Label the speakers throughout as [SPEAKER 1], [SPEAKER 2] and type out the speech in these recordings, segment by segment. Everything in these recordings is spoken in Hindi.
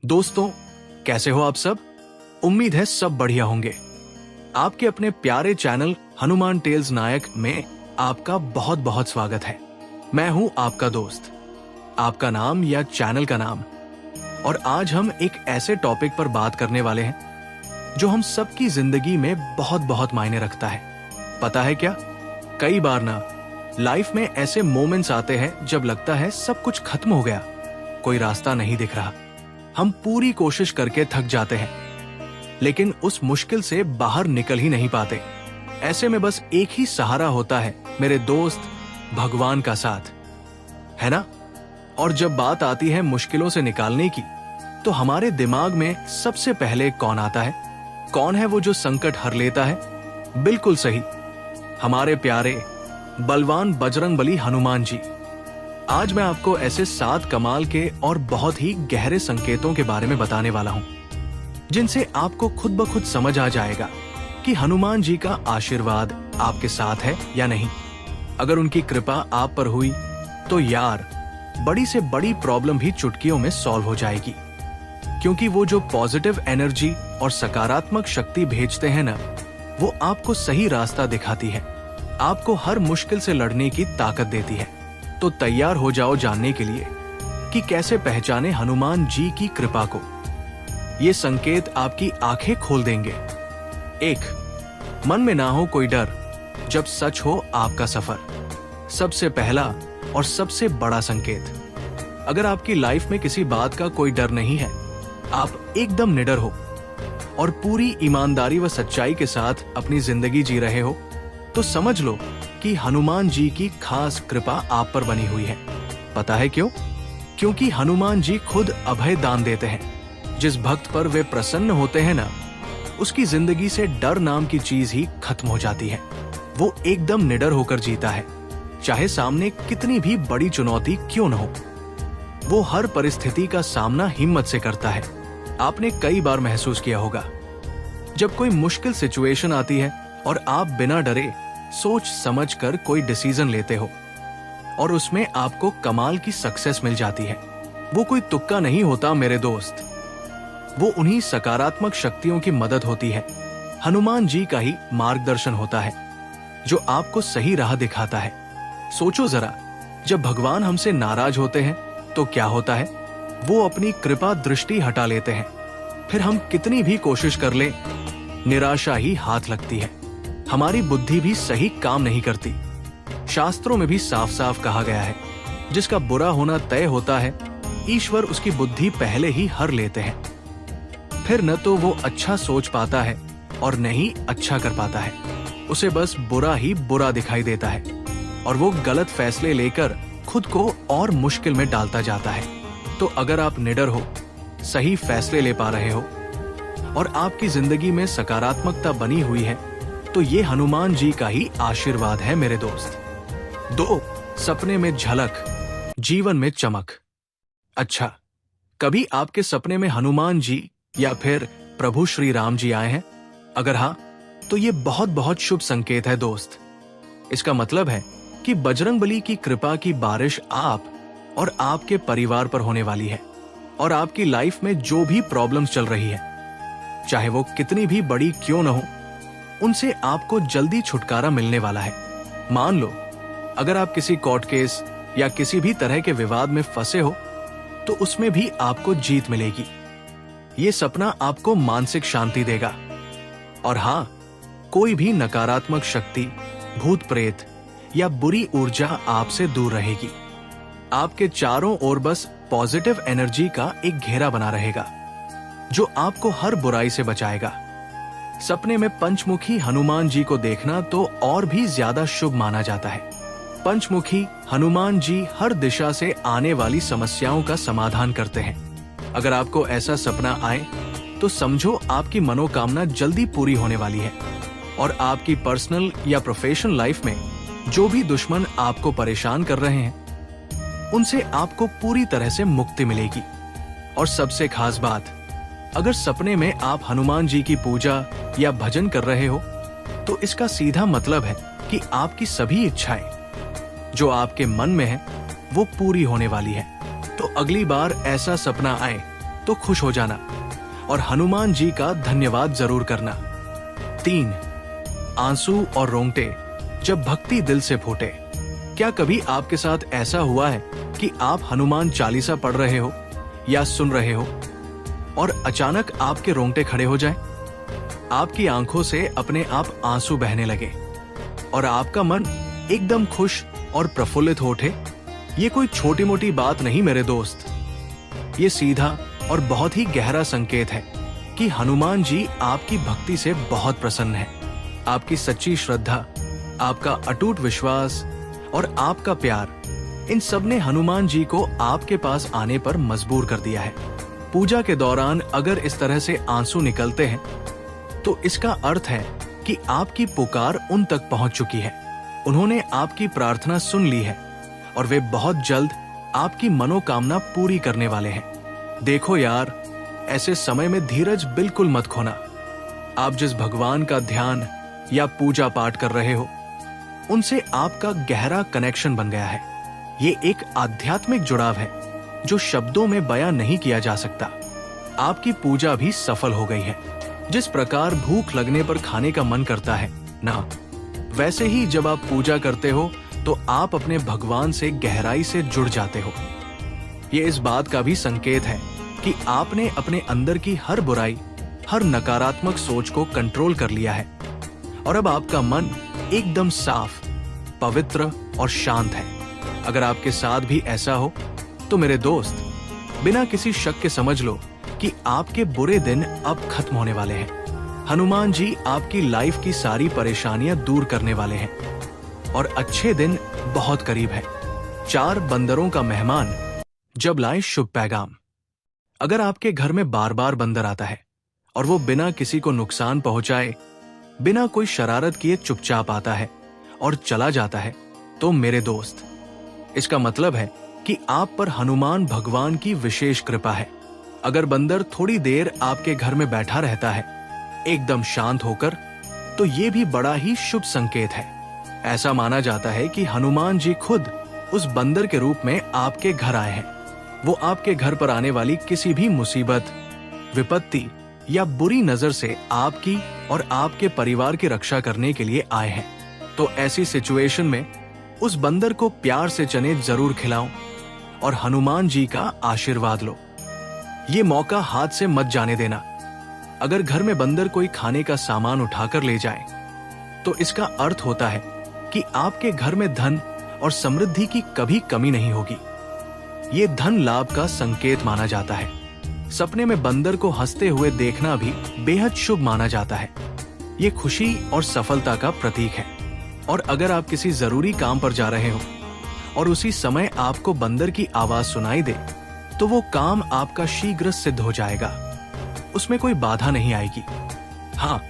[SPEAKER 1] दोस्तों, कैसे हो आप सब? उम्मीद है सब बढ़िया होंगे। आपके अपने प्यारे चैनल हनुमान टेल्स नायक में आपका बहुत बहुत स्वागत है। मैं हूं आपका दोस्त, आपका नाम या चैनल का नाम। और आज हम एक ऐसे टॉपिक पर बात करने वाले हैं जो हम सबकी जिंदगी में बहुत बहुत मायने रखता है। पता है क्या? कई बार ना लाइफ में ऐसे मोमेंट्स आते हैं जब लगता है सब कुछ खत्म हो गया, कोई रास्ता नहीं दिख रहा। हम पूरी कोशिश करके थक जाते हैं, लेकिन उस मुश्किल से बाहर निकल ही नहीं पाते। ऐसे में बस एक ही सहारा होता है मेरे दोस्त, भगवान का साथ, है ना? और जब बात आती है मुश्किलों से निकालने की, तो हमारे दिमाग में सबसे पहले कौन आता है? कौन है वो जो संकट हर लेता है? बिल्कुल सही, हमारे प्यारे बलवान बजरंगबली हनुमान जी। आज मैं आपको ऐसे 7 कमाल के और बहुत ही गहरे संकेतों के बारे में बताने वाला हूं, जिनसे आपको खुद ब खुद समझ आ जाएगा कि हनुमान जी का आशीर्वाद आपके साथ है या नहीं। अगर उनकी कृपा आप पर हुई तो यार, बड़ी से बड़ी प्रॉब्लम भी चुटकियों में सॉल्व हो जाएगी। क्योंकि वो जो पॉजिटिव एनर्जी और सकारात्मक शक्ति भेजते हैं ना, वो आपको सही रास्ता दिखाती है, आपको हर मुश्किल से लड़ने की ताकत देती है। तो तैयार हो जाओ जानने के लिए कि कैसे पहचाने हनुमान जी की कृपा को। ये संकेत आपकी आंखें खोल देंगे। 1. मन में ना हो कोई डर जब सच हो आपका सफर। सबसे पहला और सबसे बड़ा संकेत, अगर आपकी लाइफ में किसी बात का कोई डर नहीं है, आप एकदम निडर हो और पूरी ईमानदारी व सच्चाई के साथ अपनी जिंदगी जी रहे हो, तो समझ लो कि हनुमान जी की खास कृपा आप पर बनी हुई है। पता है क्यों? क्योंकि हनुमान जी खुद अभय दान देते हैं। जिस भक्त पर वे प्रसन्न होते हैं ना, उसकी जिंदगी से डर नाम की चीज ही खत्म हो जाती है। वो एकदम निडर होकर जीता है, चाहे सामने कितनी भी बड़ी चुनौती क्यों न हो। वो हर परिस्थिति का सामना हिम्मत से करता है। आपने कई बार महसूस किया होगा, जब कोई मुश्किल सिचुएशन आती है और आप बिना डरे सोच समझ कर कोई डिसीजन लेते हो और उसमें आपको कमाल की सक्सेस मिल जाती है। वो कोई तुक्का नहीं होता मेरे दोस्त, वो उन्हीं सकारात्मक शक्तियों की मदद होती है। हनुमान जी का ही मार्गदर्शन होता है जो आपको सही राह दिखाता है। सोचो जरा, जब भगवान हमसे नाराज होते हैं तो क्या होता है? वो अपनी कृपा दृष्टि हटा लेते हैं। फिर हम कितनी भी कोशिश कर ले, निराशा ही हाथ लगती है। हमारी बुद्धि भी सही काम नहीं करती। शास्त्रों में भी साफ साफ कहा गया है, जिसका बुरा होना तय होता है, ईश्वर उसकी बुद्धि पहले ही हर लेते हैं। फिर न तो वो अच्छा सोच पाता है और न ही अच्छा कर पाता है। उसे बस बुरा ही बुरा दिखाई देता है और वो गलत फैसले लेकर खुद को और मुश्किल में डालता जाता है। तो अगर आप निडर हो, सही फैसले ले पा रहे हो और आपकी जिंदगी में सकारात्मकता बनी हुई है, तो ये हनुमान जी का ही आशीर्वाद है मेरे दोस्त। 2. सपने में झलक, जीवन में चमक। अच्छा, कभी आपके सपने में हनुमान जी या फिर प्रभु श्री राम जी आए हैं? अगर हाँ, तो ये बहुत बहुत शुभ संकेत है दोस्त। इसका मतलब है कि बजरंगबली की कृपा की बारिश आप और आपके परिवार पर होने वाली है और आपकी लाइफ में जो भी प्रॉब्लम्स चल रही है, चाहे वो कितनी भी बड़ी क्यों न हो, उनसे आपको जल्दी छुटकारा मिलने वाला है। मान लो, अगर आप किसी कोर्ट केस या किसी भी तरह के विवाद में फंसे हो, तो उसमें भी आपको जीत मिलेगी। ये सपना आपको मानसिक शांति देगा। और हाँ, कोई भी नकारात्मक शक्ति, भूत प्रेत या बुरी ऊर्जा आपसे दूर रहेगी। आपके चारों ओर बस पॉजिटिव एनर्जी का एक घेरा बना रहेगा, जो आपको हर बुराई से बचाएगा। सपने में पंचमुखी हनुमान जी को देखना तो और भी ज्यादा शुभ माना जाता है। पंचमुखी हनुमान जी हर दिशा से आने वाली समस्याओं का समाधान करते हैं। अगर आपको ऐसा सपना आए तो समझो आपकी मनोकामना जल्दी पूरी होने वाली है और आपकी पर्सनल या प्रोफेशनल लाइफ में जो भी दुश्मन आपको परेशान कर रहे हैं, उनसे आपको पूरी तरह से मुक्ति मिलेगी। और सबसे खास बात, अगर सपने में आप हनुमान जी की पूजा या भजन कर रहे हो, तो इसका सीधा मतलब है कि आपकी सभी इच्छाएं जो आपके मन में है, वो पूरी होने वाली है। तो अगली बार ऐसा सपना आए तो खुश हो जाना और हनुमान जी का धन्यवाद जरूर करना। 3. आंसू और रोंगटे जब भक्ति दिल से फूटे। क्या कभी आपके साथ ऐसा हुआ है कि आप हनुमान चालीसा पढ़ रहे हो या सुन रहे हो और अचानक आपके रोंगटे खड़े हो जाएं? आपकी आंखों से अपने आप आंसू बहने लगे और आपका मन एकदम खुश और प्रफुल्लित हो उठे? ये कोई छोटी मोटी बात नहीं मेरे दोस्त, ये सीधा और बहुत ही गहरा संकेत है कि हनुमान जी आपकी भक्ति से बहुत प्रसन्न है। आपकी सच्ची श्रद्धा, आपका अटूट विश्वास और आपका प्यार, इन सब ने हनुमान जी को आपके पास आने पर मजबूर कर दिया है। पूजा के दौरान अगर इस तरह से आंसू निकलते हैं तो इसका अर्थ है कि आपकी पुकार उन तक पहुंच चुकी है। उन्होंने आपकी प्रार्थना सुन ली है और वे बहुत जल्द आपकी मनोकामना पूरी करने वाले हैं। देखो यार, ऐसे समय में धीरज बिल्कुल मत खोना। आप जिस भगवान का ध्यान या पूजा पाठ कर रहे हो, उनसे आपका गहरा कनेक्शन बन गया है। ये एक आध्यात्मिक जुड़ाव है जो शब्दों में बयां नहीं किया जा सकता। आपकी पूजा भी सफल हो गई है। जिस प्रकार भूख लगने पर खाने का मन करता है ना, वैसे ही जब आप पूजा करते हो तो आप अपने भगवान से गहराई से जुड़ जाते हो। ये इस बात का भी संकेत है कि आपने अपने अंदर की हर बुराई, हर नकारात्मक सोच को कंट्रोल कर लिया है और अब आपका मन एकदम साफ, पवित्र और शांत है। अगर आपके साथ भी ऐसा हो तो मेरे दोस्त, बिना किसी शक के समझ लो कि आपके बुरे दिन अब खत्म होने वाले हैं। हनुमान जी आपकी लाइफ की सारी परेशानियां दूर करने वाले हैं और अच्छे दिन बहुत करीब है। 4 बंदरों का मेहमान जब लाए शुभ पैगाम। अगर आपके घर में बार बार बंदर आता है और वो बिना किसी को नुकसान पहुंचाए, बिना कोई शरारत किए चुपचाप आता है और चला जाता है, तो मेरे दोस्त, इसका मतलब है कि आप पर हनुमान भगवान की विशेष कृपा है। अगर बंदर थोड़ी देर आपके घर में बैठा रहता है एकदम शांत होकर, तो ये भी बड़ा ही शुभ संकेत है। ऐसा माना जाता है कि हनुमान जी खुद उस बंदर के रूप में आपके घर आए हैं। वो आपके घर पर आने वाली किसी भी मुसीबत, विपत्ति या बुरी नजर से आपकी और आपके परिवार की रक्षा करने के लिए आए हैं। तो ऐसी सिचुएशन में उस बंदर को प्यार से चने जरूर खिलाओ और हनुमान जी का आशीर्वाद लो। ये मौका हाथ से मत जाने देना। अगर घर में बंदर कोई खाने का सामान उठाकर ले जाए तो इसका अर्थ होता है कि आपके घर में धन और समृद्धि की कभी कमी नहीं होगी। ये धन लाभ का संकेत माना जाता है। सपने में बंदर को हंसते हुए देखना भी बेहद शुभ माना जाता है। ये खुशी और सफलता का प्रतीक है। और अगर आप किसी जरूरी काम पर जा रहे हो और उसी समय आपको बंदर की आवाज सुनाई दे, तो वो काम आपका शीघ्र सिद्ध हो जाएगा। उसमें कोई बाधा नहीं आएगी। हाँ,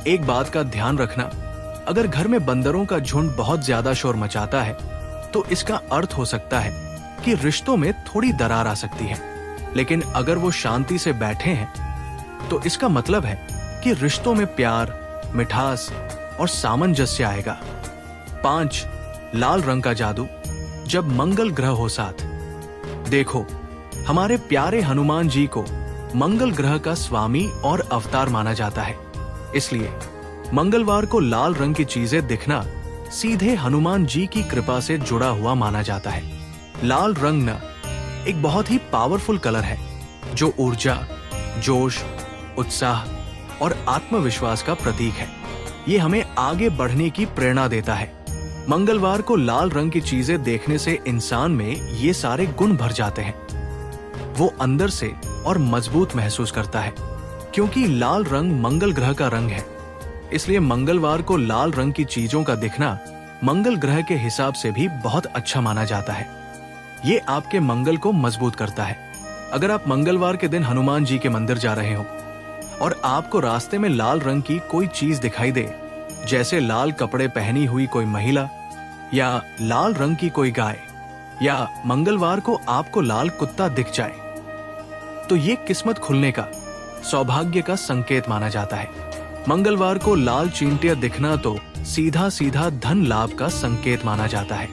[SPEAKER 1] एक बात का ध्यान रखना, अगर घर में बंदरों का झुंड बहुत ज्यादा शोर मचाता है तो इसका अर्थ हो सकता है कि रिश्तों में थोड़ी दरार आ सकती है। लेकिन अगर वो शांति से बैठे हैं तो इसका मतलब है कि रिश्तों में प्यार, मिठास और सामंजस्य आएगा। 5. लाल रंग का जादू जब मंगल ग्रह हो साथ। देखो, हमारे प्यारे हनुमान जी को मंगल ग्रह का स्वामी और अवतार माना जाता है। इसलिए मंगलवार को लाल रंग की चीजें दिखना सीधे हनुमान जी की कृपा से जुड़ा हुआ माना जाता है। लाल रंग न एक बहुत ही पावरफुल कलर है जो ऊर्जा, जोश, उत्साह और आत्मविश्वास का प्रतीक है। ये हमें आगे बढ़ने की प्रेरणा देता है। मंगलवार को लाल रंग की चीजें देखने से इंसान में ये सारे गुण भर जाते हैं। वो अंदर से और मजबूत महसूस करता है, क्योंकि लाल रंग मंगल ग्रह का रंग है। इसलिए मंगलवार को लाल रंग की चीजों का दिखना मंगल ग्रह के हिसाब से भी बहुत अच्छा माना जाता है। ये आपके मंगल को मजबूत करता है। अगर आप मंगलवार के दिन हनुमान जी के मंदिर जा रहे हो और आपको रास्ते में लाल रंग की कोई चीज दिखाई दे, जैसे लाल कपड़े पहनी हुई कोई महिला या लाल रंग की कोई गाय, या मंगलवार को आपको लाल कुत्ता दिख जाए, तो ये किस्मत खुलने का, सौभाग्य का संकेत माना जाता है। मंगलवार को लाल चींटियां दिखना तो सीधा सीधा धन लाभ का संकेत माना जाता है।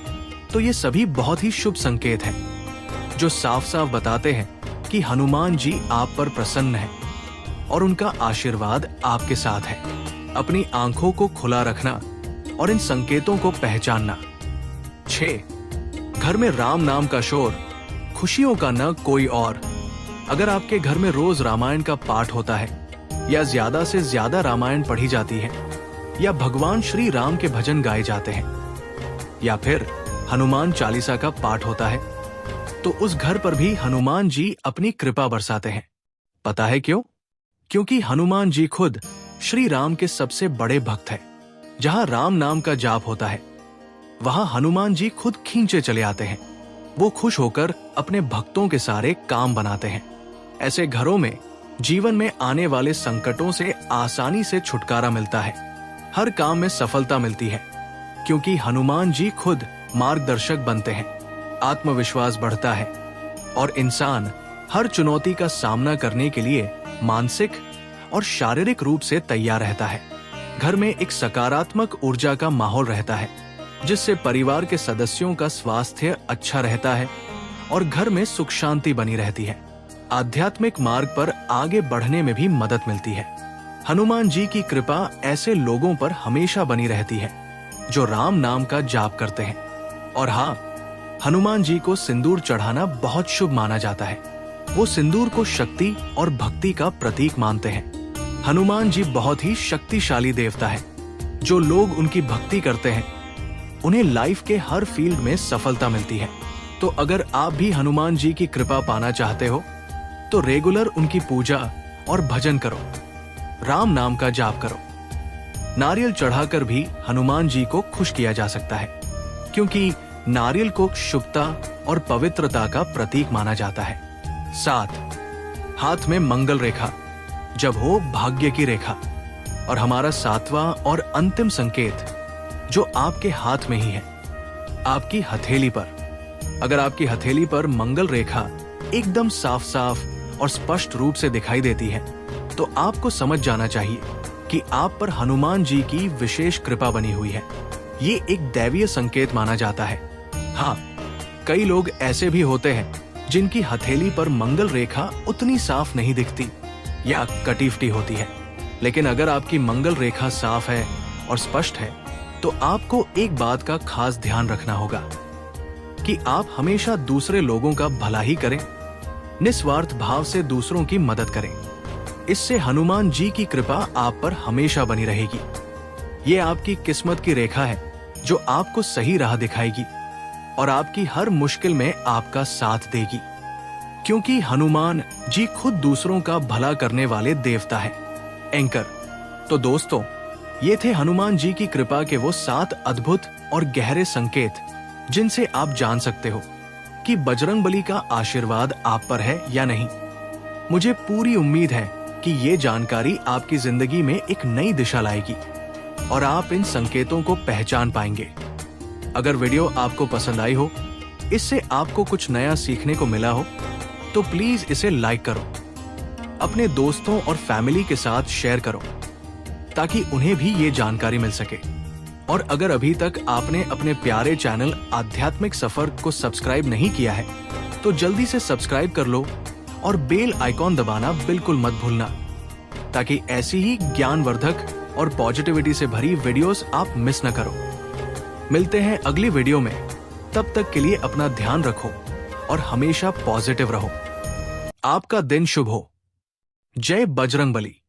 [SPEAKER 1] तो ये सभी बहुत ही शुभ संकेत हैं जो साफ साफ बताते हैं कि हनुमान जी आप पर प्रसन्न हैं और उनका आशीर्वाद आपके साथ है। अपनी आंखों को खुला रखना और इन संकेतों को पहचानना। 6. घर में राम नाम का शोर, खुशियों का न कोई और। अगर आपके घर में रोज रामायण का पाठ होता है, या ज्यादा से ज्यादा रामायण पढ़ी जाती है, या भगवान श्री राम के भजन गाए जाते हैं, या फिर हनुमान चालीसा का पाठ होता है, तो उस घर पर भी हनुमान जी अपनी कृपा बरसाते हैं। पता है क्यों? क्योंकि हनुमान जी खुद श्री राम के सबसे बड़े भक्त हैं। जहां राम नाम का जाप होता है, वहां हनुमान जी खुद खींचे चले आते हैं। वो खुश होकर अपने भक्तों के सारे काम बनाते हैं। ऐसे घरों में जीवन में आने वाले संकटों से आसानी से छुटकारा मिलता है। हर काम में सफलता मिलती है, क्योंकि हनुमान जी खुद मार्गदर्शक बनते हैं। आत्मविश्वास बढ़ता है और इंसान हर चुनौती का सामना करने के लिए मानसिक और शारीरिक रूप से तैयार रहता है। घर में एक सकारात्मक ऊर्जा का माहौल रहता है, जिससे परिवार के सदस्यों का स्वास्थ्य अच्छा रहता है और घर में सुख शांति बनी रहती है। आध्यात्मिक मार्ग पर आगे बढ़ने में भी मदद मिलती है। हनुमान जी की कृपा ऐसे लोगों पर हमेशा बनी रहती है जो राम नाम का जाप करते हैं। और हाँ, हनुमान जी को सिंदूर चढ़ाना बहुत शुभ माना जाता है। वो सिंदूर को शक्ति और भक्ति का प्रतीक मानते हैं। हनुमान जी बहुत ही शक्तिशाली देवता है। जो लोग उनकी भक्ति करते हैं, उन्हें लाइफ के हर फील्ड में सफलता मिलती है। तो अगर आप भी हनुमान जी की कृपा पाना चाहते हो, तो रेगुलर उनकी पूजा और भजन करो, राम नाम का जाप करो। नारियल चढ़ाकर भी हनुमान जी को खुश किया जा सकता है, क्योंकि नारियल को शुभता और पवित्रता का प्रतीक माना जाता है। 7. हाथ में मंगल रेखा, जब हो भाग्य की रेखा। और हमारा 7वां और अंतिम संकेत जो आपके हाथ में ही है, आपकी हथेली पर। अगर आपकी हथेली पर मंगल रेखा एकदम साफ साफ और स्पष्ट रूप से दिखाई देती है, तो आपको समझ जाना चाहिए कि आप पर हनुमान जी की विशेष कृपा बनी हुई है। ये एक दैवीय संकेत माना जाता है। हाँ, कई लोग ऐसे भी होते हैं जिनकी हथेली पर मंगल रेखा उतनी साफ नहीं दिखती या कटी फटी होती है। लेकिन अगर आपकी मंगल रेखा साफ है और स्पष्ट है, तो आपको एक बात का खास ध्यान रखना होगा कि आप हमेशा दूसरे लोगों का भला ही करें, निस्वार्थ भाव से दूसरों की मदद करें। इससे हनुमान जी की कृपा आप पर हमेशा बनी रहेगी। ये आपकी किस्मत की रेखा है जो आपको सही राह दिखाएगी और आपकी हर मुश्किल में आपका साथ देगी, क्योंकि हनुमान जी खुद दूसरों का भला करने वाले देवता है। एंकर। तो दोस्तों, ये थे हनुमान जी की कृपा के वो 7 अद्भुत और गहरे संकेत, जिनसे आप जान सकते हो कि बजरंगबली का आशीर्वाद आप पर है या नहीं। मुझे पूरी उम्मीद है कि ये जानकारी आपकी जिंदगी में एक नई दिशा लाएगी और आप इन संकेतों को पहचान पाएंगे। अगर वीडियो आपको पसंद आई हो, इससे आपको कुछ नया सीखने को मिला हो, तो प्लीज इसे लाइक करो, अपने दोस्तों और फैमिली के साथ शेयर करो, ताकि उन्हें भी ये जानकारी मिल सके। और अगर अभी तक आपने अपने प्यारे चैनल आध्यात्मिक सफर को सब्सक्राइब नहीं किया है, तो जल्दी से सब्सक्राइब कर लो और बेल आइकॉन दबाना बिल्कुल मत भूलना, ताकि ऐसी ही ज्ञानवर्धक और पॉजिटिविटी से भरी वीडियोस आप मिस न करो। मिलते हैं अगली वीडियो में। तब तक के लिए अपना ध्यान रखो और हमेशा पॉजिटिव रहो। आपका दिन शुभ हो। जय बजरंगबली।